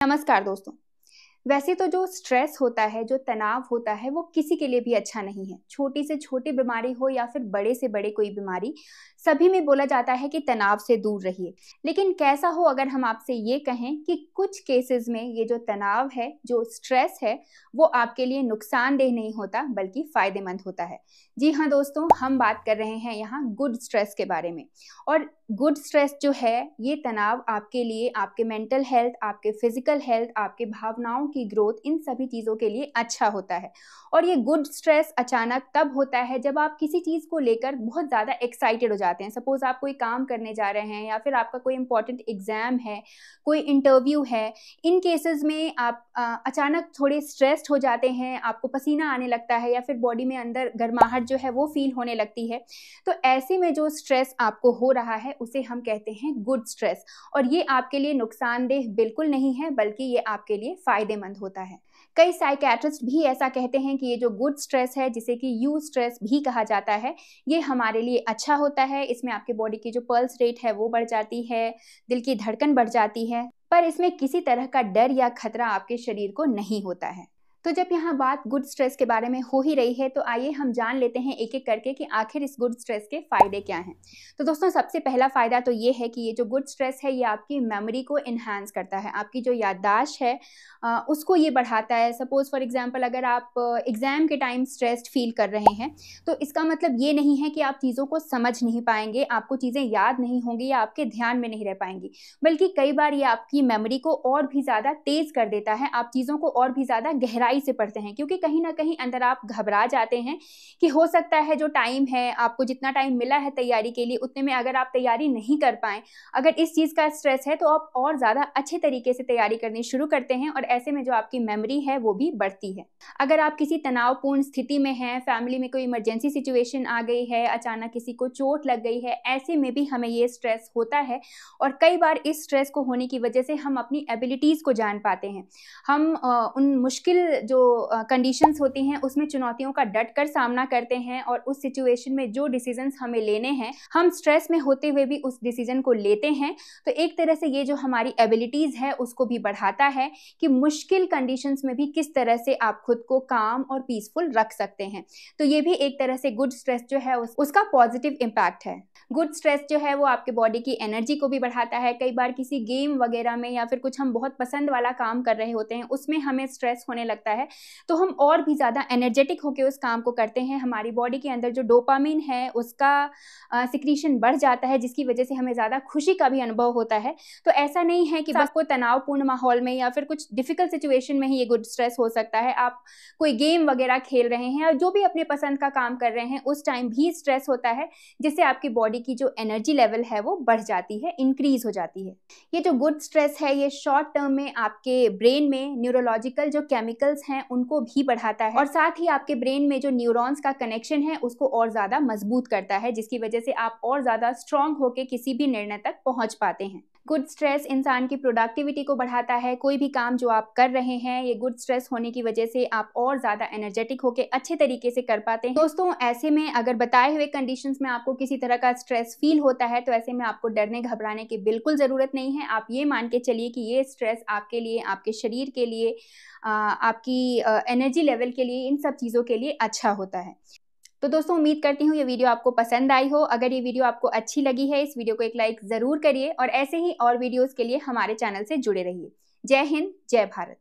नमस्कार दोस्तों। वैसे तो जो स्ट्रेस होता है, जो तनाव होता है, वो किसी के लिए भी अच्छा नहीं है। छोटी से छोटी बीमारी हो या फिर बड़े से बड़े कोई बीमारी, सभी में बोला जाता है कि तनाव से दूर रहिए। लेकिन कैसा हो अगर हम आपसे ये कहें कि कुछ केसेस में ये जो तनाव है, जो स्ट्रेस है, वो आपके लिए नुकसानदेह नहीं होता बल्कि फ़ायदेमंद होता है। जी हाँ दोस्तों, हम बात कर रहे हैं यहाँ गुड स्ट्रेस के बारे में। और गुड स्ट्रेस जो है, ये तनाव आपके लिए, आपके मेंटल हेल्थ, आपके फिजिकल हेल्थ, आपके भावनाओं की ग्रोथ, इन सभी चीज़ों के लिए अच्छा होता है। और ये गुड स्ट्रेस अचानक तब होता है जब आप किसी चीज़ को लेकर बहुत ज़्यादा एक्साइटेड हो जाते हैं। सपोज़ आप कोई काम करने जा रहे हैं या फिर आपका कोई इंपॉर्टेंट एग्ज़ाम है, कोई इंटरव्यू है। इन केसेस में आप अचानक थोड़े स्ट्रेस्ड हो जाते हैं, आपको पसीना आने लगता है या फिर बॉडी में अंदर गर्माहट जो है वो फ़ील होने लगती है। तो ऐसे में जो स्ट्रेस आपको हो रहा है उसे हम कहते हैं गुड स्ट्रेस। और ये आपके लिए नुकसानदेह बिल्कुल नहीं है बल्कि ये आपके लिए फ़ायदेमंद होता है। कई साइकियाट्रिस्ट भी ऐसा कहते हैं कि ये जो गुड स्ट्रेस है, जिसे कि यू स्ट्रेस भी कहा जाता है, ये हमारे लिए अच्छा होता है। इसमें आपके बॉडी की जो पल्स रेट है वो बढ़ जाती है, दिल की धड़कन बढ़ जाती है, पर इसमें किसी तरह का डर या खतरा आपके शरीर को नहीं होता है। तो जब यहाँ बात गुड स्ट्रेस के बारे में हो ही रही है, तो आइए हम जान लेते हैं एक एक करके कि आखिर इस गुड स्ट्रेस के फ़ायदे क्या हैं। तो दोस्तों, सबसे पहला फ़ायदा तो ये है कि ये जो गुड स्ट्रेस है, ये आपकी मेमोरी को इन्हांस करता है। आपकी जो याददाश्त है उसको ये बढ़ाता है। सपोज़ फॉर एग्ज़ाम्पल, अगर आप एग्ज़ाम के टाइम स्ट्रेस्ड फ़ील कर रहे हैं, तो इसका मतलब ये नहीं है कि आप चीज़ों को समझ नहीं पाएँगे, आपको चीज़ें याद नहीं होंगी या आपके ध्यान में नहीं रह पाएँगी। बल्कि कई बार ये आपकी मेमोरी को और भी ज़्यादा तेज़ कर देता है, आप चीज़ों को और भी ज़्यादा गहराई से पढ़ते हैं, क्योंकि कहीं न कहीं अंदर आप घबरा जाते हैं कि हो सकता है जो टाइम है, आपको जितना टाइम मिला है तैयारी के लिए, उतने में अगर आप तैयारी नहीं कर पाएँ, अगर इस चीज़ का स्ट्रेस है, तो आप और ज़्यादा अच्छे तरीके से तैयारी करनी शुरू करते हैं और ऐसे में जो आपकी मेमोरी है वो भी बढ़ती है। अगर आप किसी तनावपूर्ण स्थिति में हैं, फैमिली में कोई इमरजेंसी सिचुएशन आ गई है, अचानक किसी को चोट लग गई है, ऐसे में भी हमें ये स्ट्रेस होता है। और कई बार इस स्ट्रेस को होने की वजह से हम अपनी एबिलिटीज़ को जान पाते हैं। हम उन मुश्किल जो कंडीशंस होती हैं उसमें चुनौतियों का डट कर सामना करते हैं और उस सिचुएशन में जो डिसीजंस हमें लेने हैं, हम स्ट्रेस में होते हुए भी उस डिसीजन को लेते हैं। तो एक तरह से ये जो हमारी एबिलिटीज़ है उसको भी बढ़ाता है कि मुश्किल कंडीशंस में भी किस तरह से आप खुद को काम और पीसफुल रख सकते हैं। तो ये भी एक तरह से गुड स्ट्रेस जो है उसका पॉजिटिव इम्पैक्ट है। गुड स्ट्रेस जो है वो आपके बॉडी की एनर्जी को भी बढ़ाता है। कई बार किसी गेम वगैरह में या फिर कुछ हम बहुत पसंद वाला काम कर रहे होते हैं, उसमें हमें स्ट्रेस होने लगता है, तो हम और भी ज़्यादा एनर्जेटिक होकर उस काम को करते हैं। हमारी बॉडी के अंदर जो डोपामिन है उसका सिक्रीशन बढ़ जाता है, जिसकी वजह से हमें ज़्यादा खुशी का भी अनुभव होता है। तो ऐसा नहीं है कि बस कोई तनावपूर्ण माहौल में या फिर कुछ डिफ़िकल्ट सिचुएशन में ही ये गुड स्ट्रेस हो सकता है। आप कोई गेम वगैरह खेल रहे हैं और जो भी अपने पसंद का काम कर रहे हैं, उस टाइम भी स्ट्रेस होता है, जिससे आपकी बॉडी की जो एनर्जी लेवल है वो बढ़ जाती है, इंक्रीज़ हो जाती है। ये जो गुड स्ट्रेस है, ये शॉर्ट टर्म में आपके ब्रेन में न्यूरोलॉजिकल जो केमिकल्स हैं उनको भी बढ़ाता है और साथ ही आपके ब्रेन में जो न्यूरॉन्स का कनेक्शन है उसको और ज़्यादा मजबूत करता है, जिसकी वजह से आप और ज़्यादा स्ट्रॉन्ग होकर किसी भी निर्णय तक पहुँच पाते हैं। गुड स्ट्रेस इंसान की प्रोडक्टिविटी को बढ़ाता है। कोई भी काम जो आप कर रहे हैं, ये गुड स्ट्रेस होने की वजह से आप और ज़्यादा एनर्जेटिक होकर अच्छे तरीके से कर पाते हैं। दोस्तों, ऐसे में अगर बताए हुए कंडीशंस में आपको किसी तरह का स्ट्रेस फील होता है, तो ऐसे में आपको डरने घबराने की बिल्कुल ज़रूरत नहीं है। आप ये मान के चलिए कि ये स्ट्रेस आपके लिए, आपके शरीर के लिए, आपकी एनर्जी लेवल के लिए, इन सब चीज़ों के लिए अच्छा होता है। तो दोस्तों, उम्मीद करती हूँ ये वीडियो आपको पसंद आई हो। अगर ये वीडियो आपको अच्छी लगी है, इस वीडियो को एक लाइक ज़रूर करिए और ऐसे ही और वीडियोज़ के लिए हमारे चैनल से जुड़े रहिए। जय हिंद, जय भारत।